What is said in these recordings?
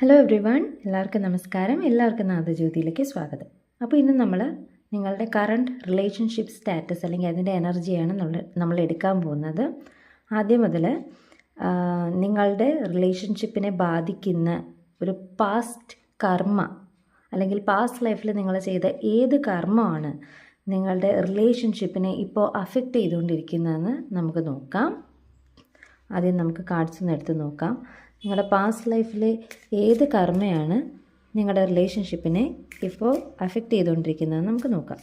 Hello every one, എല്ലാവർക്കും നമസ്കാരം. എല്ലാവർക്കും നാദജ്യോതിയിലേക്ക് സ്വാഗതം. അപ്പോൾ ഇന്ന് നിങ്ങളുടെ കറണ്ട് റിലേഷൻഷിപ്പ് സ്റ്റാറ്റസ് അല്ലെങ്കിൽ അതിൻ്റെ എനർജിയാണ് നമ്മൾ എടുക്കാൻ പോകുന്നത്. ആദ്യം മുതൽ നിങ്ങളുടെ റിലേഷൻഷിപ്പിനെ ബാധിക്കുന്ന ഒരു പാസ്റ്റ് കർമ്മ അല്ലെങ്കിൽ പാസ്റ്റ് ലൈഫിൽ നിങ്ങൾ ചെയ്ത ഏത് കർമ്മമാണ് നിങ്ങളുടെ റിലേഷൻഷിപ്പിനെ ഇപ്പോൾ അഫക്റ്റ് ചെയ്തുകൊണ്ടിരിക്കുന്നതെന്ന് നമുക്ക് നോക്കാം. ആദ്യം നമുക്ക് കാർഡ്സ് ഒന്ന് എടുത്ത് നോക്കാം. നിങ്ങളുടെ പാസ്റ്റ് ലൈഫിലെ ഏത് കർമ്മയാണ് നിങ്ങളുടെ റിലേഷൻഷിപ്പിനെ ഇപ്പോൾ അഫക്റ്റ് ചെയ്തുകൊണ്ടിരിക്കുന്നതെന്ന് നമുക്ക് നോക്കാം.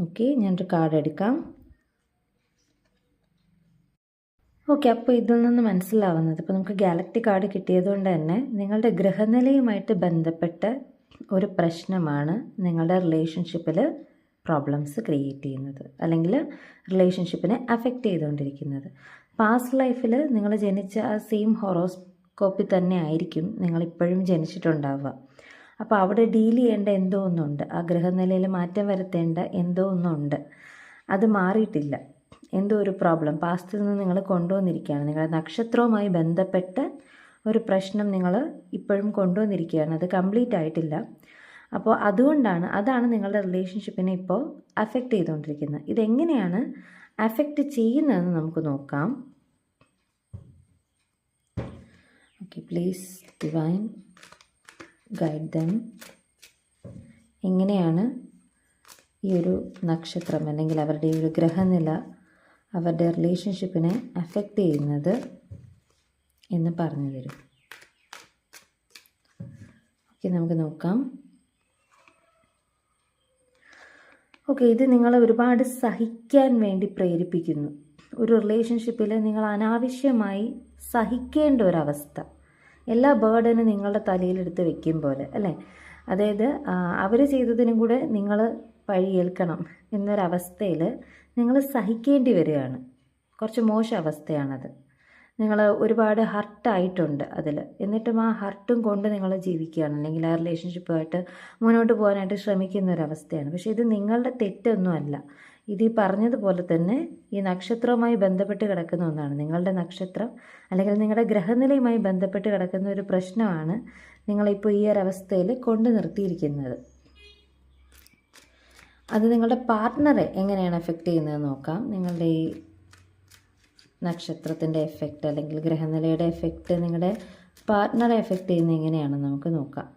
ഓക്കെ, ഞാനൊരു കാർഡ് എടുക്കാം. ഓക്കെ, അപ്പോൾ ഇതിൽ നിന്ന് മനസ്സിലാവുന്നത്, ഇപ്പോൾ നമുക്ക് ഗാലക്റ്റിക് കാർഡ് കിട്ടിയതുകൊണ്ട് തന്നെ നിങ്ങളുടെ ഗ്രഹനിലയുമായിട്ട് ബന്ധപ്പെട്ട ഒരു പ്രശ്നമാണ് നിങ്ങളുടെ റിലേഷൻഷിപ്പിൽ പ്രോബ്ലംസ് ക്രിയേറ്റ് ചെയ്യുന്നത് അല്ലെങ്കിൽ റിലേഷൻഷിപ്പിനെ അഫക്റ്റ് ചെയ്തുകൊണ്ടിരിക്കുന്നത്. പാസ്റ്റ് ലൈഫിൽ നിങ്ങൾ ജനിച്ച ആ സെയിം ഹൊറോസ്കോപ്പിൽ തന്നെ ആയിരിക്കും നിങ്ങളിപ്പോഴും ജനിച്ചിട്ടുണ്ടാവുക. അപ്പോൾ അവിടെ ഡീൽ ചെയ്യേണ്ട എന്തോ ഒന്നുണ്ട്, ആ ഗ്രഹനിലയിൽ മാറ്റം വരുത്തേണ്ട എന്തോ ഒന്നുണ്ട്, അത് മാറിയിട്ടില്ല. എന്തോ ഒരു പ്രോബ്ലം പാസ്റ്റിൽ നിന്ന് നിങ്ങൾ കൊണ്ടുവന്നിരിക്കുകയാണ്. നിങ്ങളുടെ നക്ഷത്രവുമായി ബന്ധപ്പെട്ട ഒരു പ്രശ്നം നിങ്ങൾ ഇപ്പോഴും കൊണ്ടുവന്നിരിക്കുകയാണ്, അത് കംപ്ലീറ്റ് ആയിട്ടില്ല. അപ്പോൾ അതാണ് നിങ്ങളുടെ റിലേഷൻഷിപ്പിനെ ഇപ്പോൾ അഫക്റ്റ് ചെയ്തുകൊണ്ടിരിക്കുന്നത്. ഇതെങ്ങനെയാണ് അഫക്റ്റ് ചെയ്യുന്നതെന്ന് നമുക്ക് നോക്കാം. Okay, please divine guide dum. എങ്ങനെയാണ് ഈ ഒരു നക്ഷത്രം അല്ലെങ്കിൽ അവരുടെ ഈ ഒരു ഗ്രഹനില അവരുടെ റിലേഷൻഷിപ്പിനെ അഫക്റ്റ് ചെയ്യുന്നത് എന്ന് പറഞ്ഞു തരും. ഓക്കെ, നമുക്ക് നോക്കാം. ഓക്കെ, ഇത് നിങ്ങളെ ഒരുപാട് സഹിക്കാൻ വേണ്ടി പ്രേരിപ്പിക്കുന്നു. ഒരു റിലേഷൻഷിപ്പിൽ നിങ്ങൾ അനാവശ്യമായി സഹിക്കേണ്ട ഒരവസ്ഥ, എല്ലാ ബേർഡനും നിങ്ങളുടെ തലയിലെടുത്ത് വെക്കും പോലെ അല്ലേ. അതായത് അവർ ചെയ്തതിനും കൂടെ നിങ്ങൾ പഴിയേൽക്കണം എന്നൊരവസ്ഥയിൽ നിങ്ങൾ സഹിക്കേണ്ടി വരികയാണ്. കുറച്ച് മോശം അവസ്ഥയാണത്. നിങ്ങൾ ഒരുപാട് ഹർട്ടായിട്ടുണ്ട് അതിൽ, എന്നിട്ടും ആ ഹർട്ടും കൊണ്ട് നിങ്ങൾ ജീവിക്കുകയാണ് അല്ലെങ്കിൽ ആ റിലേഷൻഷിപ്പുമായിട്ട് മുന്നോട്ട് പോകാനായിട്ട് ശ്രമിക്കുന്ന ഒരവസ്ഥയാണ്. പക്ഷേ ഇത് നിങ്ങളുടെ തെറ്റൊന്നുമല്ല. ഇത് ഈ പറഞ്ഞതുപോലെ തന്നെ ഈ നക്ഷത്രവുമായി ബന്ധപ്പെട്ട് കിടക്കുന്ന ഒന്നാണ്. നിങ്ങളുടെ നക്ഷത്രം അല്ലെങ്കിൽ നിങ്ങളുടെ ഗ്രഹനിലയുമായി ബന്ധപ്പെട്ട് കിടക്കുന്ന ഒരു പ്രശ്നമാണ് നിങ്ങളിപ്പോൾ ഈ ഒരവസ്ഥയിൽ കൊണ്ട് നിർത്തിയിരിക്കുന്നത്. അത് നിങ്ങളുടെ പാർട്ട്ണറെ എങ്ങനെയാണ് എഫക്റ്റ് ചെയ്യുന്നത് നോക്കാം. നിങ്ങളുടെ ഈ നക്ഷത്രത്തിൻ്റെ എഫക്റ്റ് അല്ലെങ്കിൽ ഗ്രഹനിലയുടെ എഫക്റ്റ് നിങ്ങളുടെ പാർട്ട്ണറെ എഫക്റ്റ് ചെയ്യുന്നത് എങ്ങനെയാണെന്ന് നമുക്ക് നോക്കാം.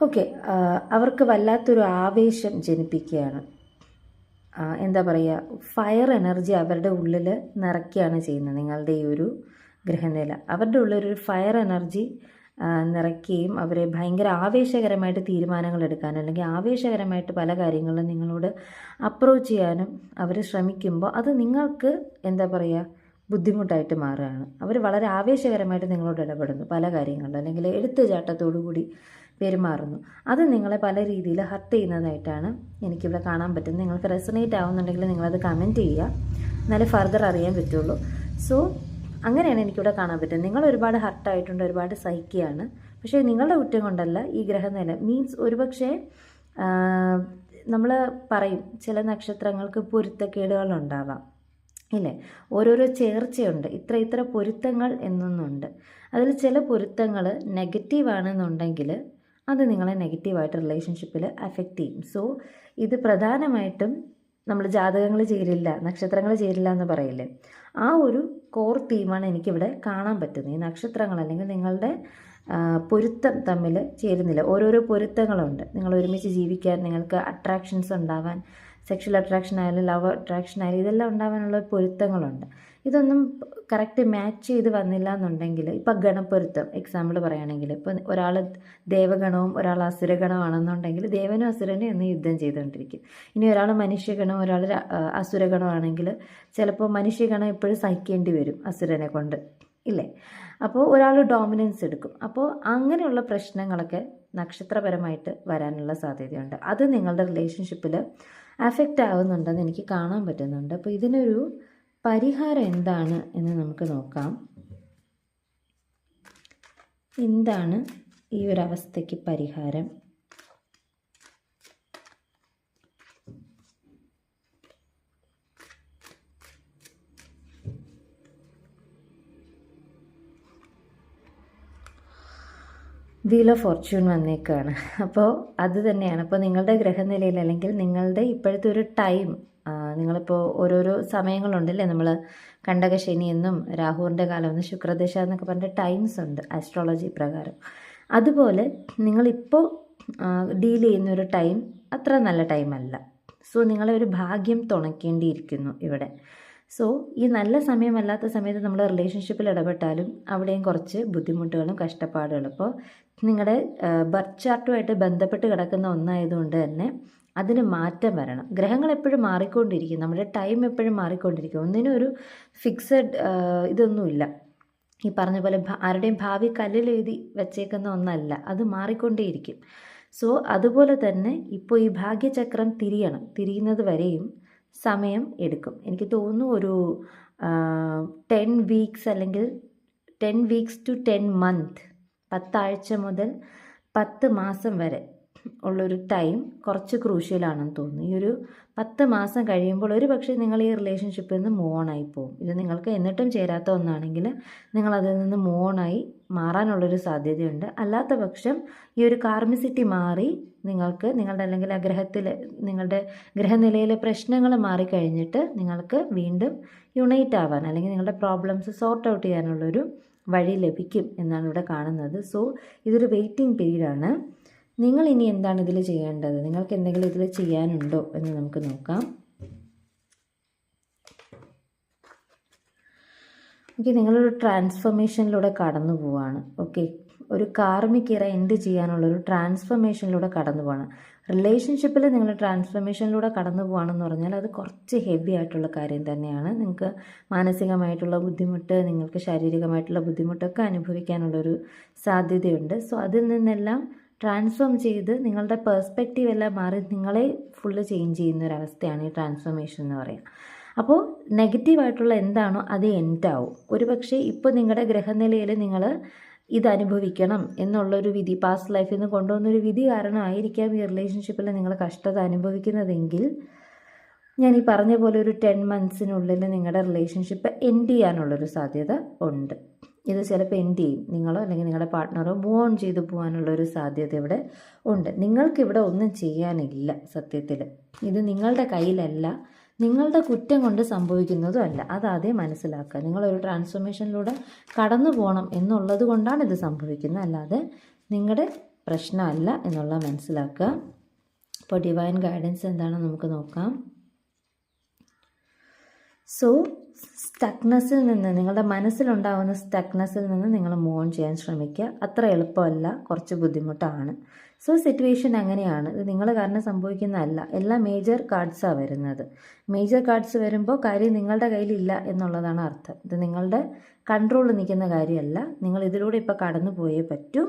ഓക്കെ, അവർക്ക് വല്ലാത്തൊരു ആവേശം ജനിപ്പിക്കുകയാണ്. എന്താ പറയുക, ഫയർ എനർജി അവരുടെ ഉള്ളിൽ നിറയ്ക്കുകയാണ് ചെയ്യുന്നത്. നിങ്ങളുടെ ഈ ഒരു ഗ്രഹനില അവരുടെ ഉള്ളിലൊരു ഫയർ എനർജി നിറയ്ക്കുകയും അവരെ ഭയങ്കര ആവേശകരമായിട്ട് തീരുമാനങ്ങൾ എടുക്കാനും അല്ലെങ്കിൽ ആവേശകരമായിട്ട് പല കാര്യങ്ങളും നിങ്ങളോട് അപ്രോച്ച് ചെയ്യാനും അവർ ശ്രമിക്കുമ്പോൾ അത് നിങ്ങൾക്ക് എന്താ പറയുക ബുദ്ധിമുട്ടായിട്ട് മാറുകയാണ്. അവർ വളരെ ആവേശകരമായിട്ട് നിങ്ങളോട് ഇടപെടുന്നു പല കാര്യങ്ങളിലും അല്ലെങ്കിൽ എടുത്തുചാട്ടത്തോടു കൂടി പെരുമാറുന്നു. അത് നിങ്ങളെ പല രീതിയിൽ ഹർട്ട് ചെയ്യുന്നതായിട്ടാണ് എനിക്കിവിടെ കാണാൻ പറ്റുന്നത്. നിങ്ങൾക്ക് റെസണേറ്റ് ആവുന്നുണ്ടെങ്കിൽ നിങ്ങളത് കമൻറ്റ് ചെയ്യുക, എന്നാലേ ഫർദർ അറിയാൻ പറ്റുള്ളൂ. സോ അങ്ങനെയാണ് എനിക്കിവിടെ കാണാൻ പറ്റുന്നത്. നിങ്ങൾ ഒരുപാട് ഹർട്ടായിട്ടുണ്ട്, ഒരുപാട് സഹിക്കുകയാണ്. പക്ഷേ നിങ്ങളുടെ കുറ്റം കൊണ്ടല്ല. ഈ ഗ്രഹനില മീൻസ് ഒരുപക്ഷെ നമ്മൾ പറയും ചില നക്ഷത്രങ്ങൾക്ക് പൊരുത്തക്കേടുകളുണ്ടാവാം ഇല്ലേ. ഓരോരോ ചേർച്ചയുണ്ട്, ഇത്ര പൊരുത്തങ്ങൾ എന്നൊന്നുണ്ട്. അതിൽ ചില പൊരുത്തങ്ങൾ നെഗറ്റീവാണെന്നുണ്ടെങ്കിൽ അത് നിങ്ങളെ നെഗറ്റീവായിട്ട് റിലേഷൻഷിപ്പിൽ അഫക്റ്റ് ചെയ്യും. സോ ഇത് പ്രധാനമായിട്ടും നമ്മൾ ജാതകങ്ങൾ ചേരില്ല, നക്ഷത്രങ്ങൾ ചേരില്ല എന്ന് പറയില്ലേ, ആ ഒരു കോർ തീമാണ് എനിക്കിവിടെ കാണാൻ പറ്റുന്നത്. ഈ നക്ഷത്രങ്ങൾ അല്ലെങ്കിൽ നിങ്ങളുടെ പൊരുത്തം തമ്മിൽ ചേരുന്നില്ല. ഓരോരോ പൊരുത്തങ്ങളുണ്ട്. നിങ്ങൾ ഒരുമിച്ച് ജീവിക്കാൻ, നിങ്ങൾക്ക് അട്രാക്ഷൻസ് ഉണ്ടാവാൻ, സെക്ഷൽ അട്രാക്ഷൻ ആയാലും ലവ് അട്രാക്ഷൻ ആയാലും ഇതെല്ലാം ഉണ്ടാവാനുള്ള പൊരുത്തങ്ങളുണ്ട്. ഇതൊന്നും കറക്റ്റ് മാച്ച് ചെയ്ത് വന്നില്ല എന്നുണ്ടെങ്കിൽ, ഇപ്പം ഗണപ്പൊരുത്തം എക്സാമ്പിൾ പറയുകയാണെങ്കിൽ, ഇപ്പം ഒരാൾ ദേവഗണവും ഒരാൾ അസുരഗണമാണെന്നുണ്ടെങ്കിൽ ദേവനും അസുരനും എന്ന് യുദ്ധം ചെയ്തുകൊണ്ടിരിക്കും. ഇനി ഒരാൾ മനുഷ്യഗണവും ഒരാൾ അസുരഗണമാണെങ്കിൽ ചിലപ്പോൾ മനുഷ്യഗണം എപ്പോഴും സഹിക്കേണ്ടി വരും അസുരനെ കൊണ്ട് ഇല്ലേ. അപ്പോൾ ഒരാൾ ഡോമിനൻസ് എടുക്കും. അപ്പോൾ അങ്ങനെയുള്ള പ്രശ്നങ്ങളൊക്കെ നക്ഷത്രപരമായിട്ട് വരാനുള്ള സാധ്യതയുണ്ട്. അത് നിങ്ങളുടെ റിലേഷൻഷിപ്പിൽ അഫക്റ്റ് ആവുന്നുണ്ടെന്ന് എനിക്ക് കാണാൻ പറ്റുന്നുണ്ട്. അപ്പോൾ ഇതിനൊരു പരിഹാരം എന്താണ് എന്ന് നമുക്ക് നോക്കാം. എന്താണ് ഈ ഒരു അവസ്ഥയ്ക്ക് പരിഹാരം? വീൽ ഓഫ് ഫോർച്യൂൺ വന്നേക്കാണ്. അപ്പോൾ അത് തന്നെയാണ്. അപ്പോൾ നിങ്ങളുടെ ഗ്രഹനിലയിൽ അല്ലെങ്കിൽ നിങ്ങളുടെ ഇപ്പോഴത്തെ ഒരു ടൈം, നിങ്ങളിപ്പോൾ ഓരോരോ സമയങ്ങളുണ്ടല്ലേ, നമ്മൾ കണ്ടകശനി എന്നും രാഹുവിൻ്റെ കാലം എന്നും ശുക്രദശ എന്നൊക്കെ പറഞ്ഞ ടൈംസ് ഉണ്ട് ആസ്ട്രോളജി പ്രകാരം. അതുപോലെ നിങ്ങളിപ്പോൾ ഡീൽ ചെയ്യുന്ന ഒരു ടൈം അത്ര നല്ല ടൈമല്ല. സോ നിങ്ങളെ ഒരു ഭാഗ്യം തുണയ്ക്കേണ്ടിയിരിക്കുന്നു ഇവിടെ. സോ ഈ നല്ല സമയമല്ലാത്ത സമയത്ത് നമ്മൾ റിലേഷൻഷിപ്പിൽ ഇടപെട്ടാലും അവിടെയും കുറച്ച് ബുദ്ധിമുട്ടുകളും കഷ്ടപ്പാടുകളും. അപ്പോൾ നിങ്ങളുടെ ബർത്ത് ചാർട്ടുമായിട്ട് ബന്ധപ്പെട്ട് കിടക്കുന്ന ഒന്നായതുകൊണ്ട് തന്നെ അതിന് മാറ്റം വരണം. ഗ്രഹങ്ങൾ എപ്പോഴും മാറിക്കൊണ്ടിരിക്കും, നമ്മുടെ ടൈം എപ്പോഴും മാറിക്കൊണ്ടിരിക്കും. ഒന്നിനും ഒരു ഫിക്സഡ് ഇതൊന്നുമില്ല. ഈ പറഞ്ഞ പോലെ ആരുടെയും ഭാവി കല്ലിൽ എഴുതി വച്ചേക്കുന്ന ഒന്നല്ല, അത് മാറിക്കൊണ്ടേയിരിക്കും. സോ അതുപോലെ തന്നെ ഇപ്പോൾ ഈ ഭാഗ്യചക്രം തിരിയുന്നത് വരെയും സമയം എടുക്കും. എനിക്ക് തോന്നുന്നു ഒരു 10 വീക്സ് അല്ലെങ്കിൽ 10 വീക്സ് ടു 10 മന്ത്, 10 ആഴ്ച മുതൽ 10 മാസം വരെ ഉള്ളൊരു ടൈം കുറച്ച് ക്രൂഷ്യലാണെന്ന് തോന്നുന്നു. ഈ ഒരു 10 മാസം കഴിയുമ്പോൾ ഒരു പക്ഷേ നിങ്ങൾ ഈ റിലേഷൻഷിപ്പിൽ നിന്ന് മൂവ് ഓൺ ആയി പോകും. ഇത് നിങ്ങൾക്ക് എന്നിട്ടും ചേരാത്ത ഒന്നാണെങ്കിൽ നിങ്ങളതിൽ നിന്ന് മൂവ് ഓൺ ആയി മാറാനുള്ളൊരു സാധ്യതയുണ്ട്. അല്ലാത്ത പക്ഷം ഈ ഒരു കാർമിസിറ്റി മാറി നിങ്ങൾക്ക് നിങ്ങളുടെ അല്ലെങ്കിൽ ആ നിങ്ങളുടെ ഗ്രഹനിലയിലെ പ്രശ്നങ്ങൾ മാറിക്കഴിഞ്ഞിട്ട് നിങ്ങൾക്ക് വീണ്ടും യുണൈറ്റ് ആവാൻ അല്ലെങ്കിൽ നിങ്ങളുടെ പ്രോബ്ലംസ് സോർട്ട് ഔട്ട് ചെയ്യാനുള്ളൊരു വഴി ലഭിക്കും എന്നാണ് ഇവിടെ കാണുന്നത്. സോ ഇതൊരു വെയിറ്റിംഗ് പീരീഡാണ്. നിങ്ങൾ ഇനി എന്താണ് ഇതിൽ ചെയ്യേണ്ടത്? നിങ്ങൾക്ക് എന്തെങ്കിലും ഇതിൽ ചെയ്യാനുണ്ടോ എന്ന് നമുക്ക് നോക്കാം. ഓക്കെ, നിങ്ങളൊരു ട്രാൻസ്ഫർമേഷനിലൂടെ കടന്നു പോവാണ്. ഓക്കെ, ഒരു കാർമിക് ഇറ എൻഡ് ചെയ്യാനുള്ളൊരു ട്രാൻസ്ഫർമേഷനിലൂടെ കടന്നു പോവാണ്. റിലേഷൻഷിപ്പിൽ നിങ്ങൾ ട്രാൻസ്ഫർമേഷനിലൂടെ കടന്നു പോവാണെന്ന് പറഞ്ഞാൽ അത് കുറച്ച് ഹെവി ആയിട്ടുള്ള കാര്യം തന്നെയാണ്. നിങ്ങൾക്ക് മാനസികമായിട്ടുള്ള ബുദ്ധിമുട്ട്, നിങ്ങൾക്ക് ശാരീരികമായിട്ടുള്ള ബുദ്ധിമുട്ടൊക്കെ അനുഭവിക്കാനുള്ളൊരു സാധ്യതയുണ്ട്. സോ അതിൽ നിന്നെല്ലാം ട്രാൻസ്ഫോം ചെയ്ത് നിങ്ങളുടെ പെർസ്പെക്റ്റീവ് എല്ലാം മാറി നിങ്ങളെ ഫുള്ള് ചേഞ്ച് ചെയ്യുന്ന ഒരവസ്ഥയാണ് ഈ ട്രാൻസ്ഫോർമേഷൻ എന്ന് പറയുക. അപ്പോൾ നെഗറ്റീവായിട്ടുള്ള എന്താണോ അത് എൻഡാവും. ഒരു പക്ഷേ ഇപ്പോൾ നിങ്ങളുടെ ഗ്രഹനിലയിൽ നിങ്ങൾ ഇതനുഭവിക്കണം എന്നുള്ളൊരു വിധി, പാസ്റ്റ് ലൈഫിൽ നിന്ന് കൊണ്ടുവന്നൊരു വിധി കാരണമായിരിക്കാം ഈ റിലേഷൻഷിപ്പിൽ നിങ്ങൾ കഷ്ടത അനുഭവിക്കുന്നതെങ്കിൽ ഞാൻ ഈ പറഞ്ഞ പോലെ ഒരു 10 മന്ത്സിനുള്ളിൽ നിങ്ങളുടെ റിലേഷൻഷിപ്പ് എൻഡ് ചെയ്യാനുള്ളൊരു സാധ്യത ഉണ്ട്. ഇത് ചിലപ്പോൾ എൻഡ് ചെയ്യും. നിങ്ങളോ അല്ലെങ്കിൽ നിങ്ങളുടെ പാർട്ട്ണറോ മൂവ് ഓൺ ചെയ്ത് പോകാനുള്ളൊരു സാധ്യത ഇവിടെ ഉണ്ട്. നിങ്ങൾക്കിവിടെ ഒന്നും ചെയ്യാനില്ല. സത്യത്തിൽ ഇത് നിങ്ങളുടെ കയ്യിലല്ല, നിങ്ങളുടെ കുറ്റം കൊണ്ട് സംഭവിക്കുന്നതും അല്ല. അതാദ്യം മനസ്സിലാക്കുക. നിങ്ങളൊരു ട്രാൻസ്ഫോർമേഷനിലൂടെ കടന്നു പോകണം എന്നുള്ളത് കൊണ്ടാണ് ഇത് സംഭവിക്കുന്നത്, അല്ലാതെ നിങ്ങളുടെ പ്രശ്നമല്ല എന്നുള്ള മനസ്സിലാക്കുക. അപ്പോൾ ഡിവൈൻ ഗൈഡൻസ് എന്താണെന്ന് നമുക്ക് നോക്കാം. സോ സ്റ്റക്നെസ്സിൽ നിന്ന്, നിങ്ങളുടെ മനസ്സിലുണ്ടാകുന്ന സ്റ്റക്നെസ്സിൽ നിന്ന് നിങ്ങൾ മൂവ് ഓൺ ചെയ്യാൻ ശ്രമിക്കുക. അത്ര എളുപ്പമല്ല, കുറച്ച് ബുദ്ധിമുട്ടാണ്. സോ സിറ്റുവേഷൻ അങ്ങനെയാണ്. ഇത് നിങ്ങൾ കാരണം സംഭവിക്കുന്നതല്ല. എല്ലാ മേജർ കാർഡ്സാണ് വരുന്നത്. മേജർ കാർഡ്സ് വരുമ്പോൾ കാര്യം നിങ്ങളുടെ കയ്യിലില്ല എന്നുള്ളതാണ് അർത്ഥം. ഇത് നിങ്ങളുടെ കൺട്രോളിൽ നിൽക്കുന്ന കാര്യമല്ല. നിങ്ങൾ ഇതിലൂടെ ഇപ്പോൾ കടന്നു പോയേ പറ്റൂ.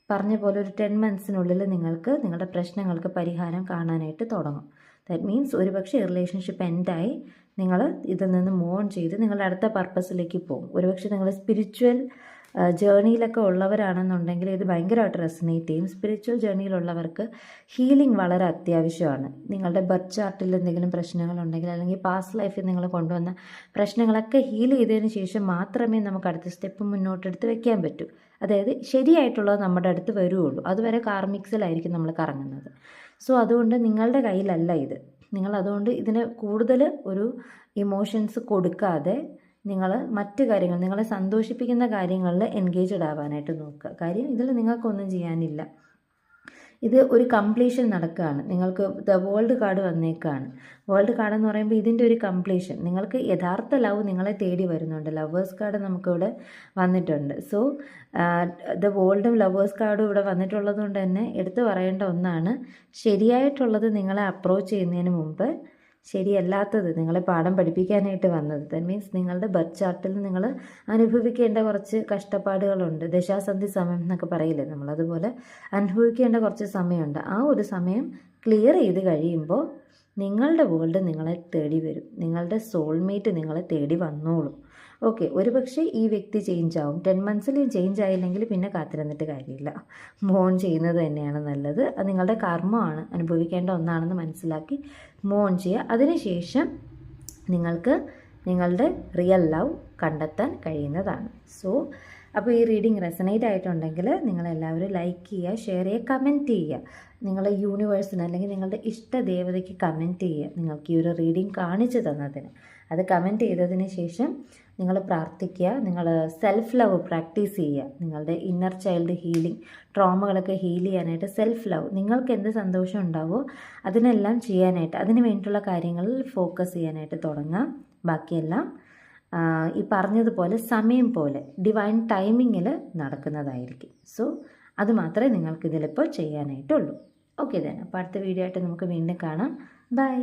പറഞ്ഞ പോലെ ഒരു 10 മന്ത്സിനുള്ളിൽ നിങ്ങൾക്ക് നിങ്ങളുടെ പ്രശ്നങ്ങൾക്ക് പരിഹാരം കാണാനായിട്ട് തുടങ്ങും. ദാറ്റ് മീൻസ് ഒരുപക്ഷെ റിലേഷൻഷിപ്പ് എൻഡായി നിങ്ങൾ ഇതിൽ നിന്ന് മൂവ് ഓൺ ചെയ്ത് നിങ്ങളുടെ അടുത്ത പർപ്പസിലേക്ക് പോകും. ഒരുപക്ഷെ നിങ്ങൾ സ്പിരിച്വൽ ജേർണിയിലൊക്കെ ഉള്ളവരാണെന്നുണ്ടെങ്കിൽ ഇത് ഭയങ്കരമായിട്ട് റെസനേറ്റ് ചെയ്യും. സ്പിരിച്വൽ ജേർണിയിലുള്ളവർക്ക് ഹീലിംഗ് വളരെ അത്യാവശ്യമാണ്. നിങ്ങളുടെ ബർത്ത് ചാർട്ടിൽ എന്തെങ്കിലും പ്രശ്നങ്ങളുണ്ടെങ്കിൽ അല്ലെങ്കിൽ പാസ്റ്റ് ലൈഫിൽ നിങ്ങൾ കൊണ്ടുവന്ന പ്രശ്നങ്ങളൊക്കെ ഹീൽ ചെയ്തതിന് ശേഷം മാത്രമേ നമുക്ക് അടുത്ത സ്റ്റെപ്പ് മുന്നോട്ടെടുത്ത് വെക്കാൻ പറ്റൂ. അതായത് ശരിയായിട്ടുള്ളത് നമ്മുടെ അടുത്ത് വരുള്ളൂ. അതുവരെ കാർമിക്സിലായിരിക്കും നമ്മൾ കറങ്ങുന്നത്. സോ അതുകൊണ്ട് നിങ്ങളുടെ കയ്യിലല്ല ഇത്. നിങ്ങൾ അതുകൊണ്ട് ഇതിന് കൂടുതൽ ഒരു ഇമോഷൻസ് കൊടുക്കാതെ നിങ്ങൾ മറ്റു കാര്യങ്ങൾ, നിങ്ങളെ സന്തോഷിപ്പിക്കുന്ന കാര്യങ്ങളിൽ എൻഗേജ്ഡ് ആവാനായിട്ട് നോക്കുക. കാര്യം ഇതിൽ നിങ്ങൾക്കൊന്നും ചെയ്യാനില്ല. ഇത് ഒരു കംപ്ലീഷൻ നടക്കുകയാണ്. നിങ്ങൾക്ക് ദ വേൾഡ് കാർഡ് വന്നേക്കാണ്. വേൾഡ് കാർഡ് എന്ന് പറയുമ്പോൾ ഇതിൻ്റെ ഒരു കംപ്ലീഷൻ. നിങ്ങൾക്ക് യഥാർത്ഥ ലവ് നിങ്ങളെ തേടി വരുന്നുണ്ട്. ലവേഴ്സ് കാർഡ് നമുക്കിവിടെ വന്നിട്ടുണ്ട്. സോ ദ വേൾഡും ലവേഴ്സ് കാർഡും ഇവിടെ വന്നിട്ടുള്ളത് കൊണ്ട് തന്നെ എടുത്തു പറയേണ്ട ഒന്നാണ്, ശരിയായിട്ടുള്ളത് നിങ്ങളെ അപ്രോച്ച് ചെയ്യുന്നതിന് മുമ്പ് ശരിയല്ലാത്തത് നിങ്ങളെ പാഠം പഠിപ്പിക്കാനായിട്ട് വന്നത്. ദാറ്റ് മീൻസ് നിങ്ങളുടെ ബർത്ത് ചാർട്ടിൽ നിങ്ങൾ അനുഭവിക്കേണ്ട കുറച്ച് കഷ്ടപ്പാടുകളുണ്ട്. ദശാസന്ധി സമയം എന്നൊക്കെ പറയില്ലേ നമ്മൾ, അതുപോലെ അനുഭവിക്കേണ്ട കുറച്ച് സമയമുണ്ട്. ആ ഒരു സമയം ക്ലിയർ ചെയ്ത് കഴിയുമ്പോൾ നിങ്ങളുടെ വേൾഡ് നിങ്ങളെ തേടി വരും. നിങ്ങളുടെ സോൾമേറ്റ് നിങ്ങളെ തേടി വന്നോളും. ഓക്കെ, ഒരു പക്ഷേ ഈ വ്യക്തി ചേഞ്ച് ആവും. 10 മന്ത്സിൽ ചേഞ്ച് ആയില്ലെങ്കിൽ പിന്നെ കാത്തിരുന്നിട്ട് കാര്യമില്ല, മൂവ് ഓൺ ചെയ്യുന്നത് തന്നെയാണ് നല്ലത്. അത് നിങ്ങളുടെ കർമ്മമാണ്, അനുഭവിക്കേണ്ട ഒന്നാണെന്ന് മനസ്സിലാക്കി മൂവ് ഓൺ ചെയ്യുക. അതിനുശേഷം നിങ്ങൾക്ക് നിങ്ങളുടെ റിയൽ ലവ് കണ്ടെത്താൻ കഴിയുന്നതാണ്. സോ അപ്പോൾ ഈ റീഡിങ് റെസനേറ്റ് ആയിട്ടുണ്ടെങ്കിൽ നിങ്ങളെല്ലാവരും ലൈക്ക് ചെയ്യുക, ഷെയർ ചെയ്യുക, കമൻറ്റ് ചെയ്യുക. നിങ്ങളുടെ യൂണിവേഴ്സിന് അല്ലെങ്കിൽ നിങ്ങളുടെ ഇഷ്ട ദേവതയ്ക്ക് കമൻറ്റ് ചെയ്യുക, നിങ്ങൾക്ക് ഈ ഒരു റീഡിങ് കാണിച്ചു തന്നതിന്. അത് കമൻറ്റ് ചെയ്തതിന് ശേഷം നിങ്ങൾ പ്രാർത്ഥിക്കുക, നിങ്ങൾ സെൽഫ് ലവ് പ്രാക്ടീസ് ചെയ്യുക. നിങ്ങളുടെ ഇന്നർ ചൈൽഡ് ഹീലിംഗ്, ട്രോമകളൊക്കെ ഹീൽ ചെയ്യാനായിട്ട് സെൽഫ് ലവ്, നിങ്ങൾക്ക് എന്ത് സന്തോഷം ഉണ്ടാവോ അതിനെല്ലാം ചെയ്യാനായിട്ട്, അതിന് വേണ്ടിയിട്ടുള്ള കാര്യങ്ങളിൽ ഫോക്കസ് ചെയ്യാനായിട്ട് തുടങ്ങാം. ബാക്കിയെല്ലാം ഈ പറഞ്ഞതുപോലെ സമയം പോലെ ഡിവൈൻ ടൈമിങ്ങിൽ നടക്കുന്നതായിരിക്കും. സോ അത് മാത്രമേ നിങ്ങൾക്കിതിലിപ്പോൾ ചെയ്യാനായിട്ടുള്ളൂ. ഓക്കെ ദെൻ, അപ്പോൾ അടുത്ത വീഡിയോ ആയിട്ട് നമുക്ക് വീണ്ടും കാണാം. ബൈ.